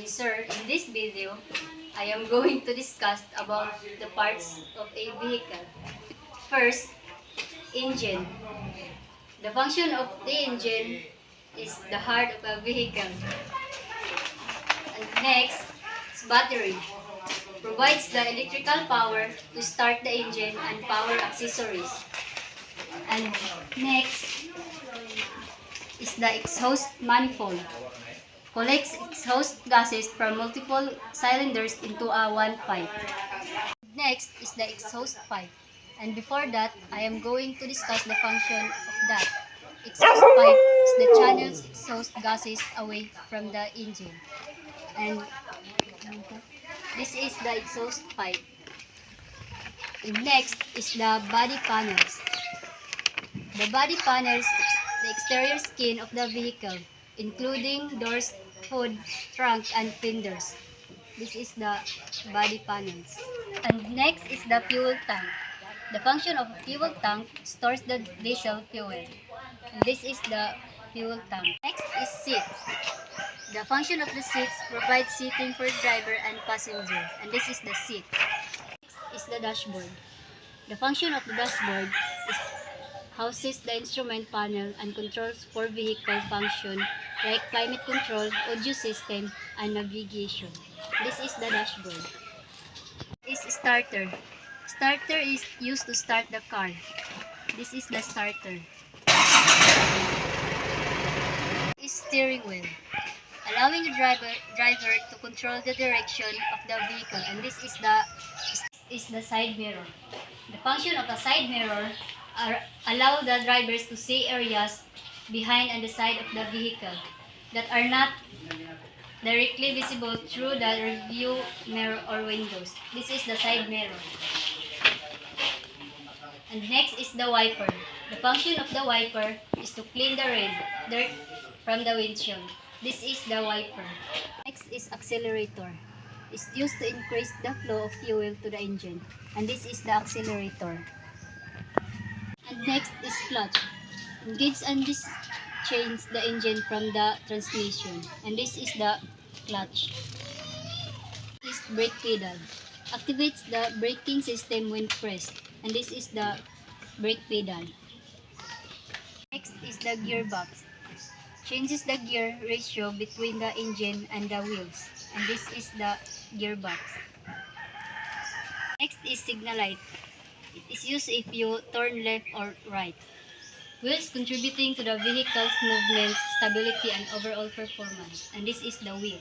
Sir, in this video, I am going to discuss about the parts of a vehicle. First, engine. The function of the engine is the heart of a vehicle. And next is battery. Provides the electrical power to start the engine and power accessories. And next is the exhaust manifold. Collects exhaust gases from multiple cylinders into one pipe. Next is the exhaust pipe. And before that, I am going to discuss the function of that. Exhaust pipe is the channels exhaust gases away from the engine. And this is the exhaust pipe. And next is the body panels. The body panels is the exterior skin of the vehicle, including doors, hood, trunk, and fenders. This is the body panels. And next is the fuel tank. The function of a fuel tank stores the diesel fuel. And this is the fuel tank. Next is seats. The function of the seats provides seating for driver and passenger. And this is the seat. Next is the dashboard. The function of the dashboard is houses the instrument panel and controls for vehicle function like climate control, audio system, and navigation. This is the dashboard. This is starter. Starter is used to start the car. This is the starter. This is steering wheel, allowing the driver to control the direction of the vehicle. And this is the side mirror. The function of the side mirror allow the drivers to see areas behind and the side of the vehicle that are not directly visible through the review mirror or windows. This is the side mirror. And next is the wiper. The function of the wiper is to clean the dirt from the windshield. This is the wiper. Next is accelerator. It's used to increase the flow of fuel to the engine. And this is the accelerator. And next is clutch. Engage and change the engine from the transmission. And this is the clutch. This is brake pedal. Activates the braking system when pressed. And this is the brake pedal. Next is the gearbox. Changes the gear ratio between the engine and the wheels. And this is the gearbox. Next is signal light. It is used if you turn left or right. Wheels contributing to the vehicle's movement, stability, and overall performance. And this is the wheel.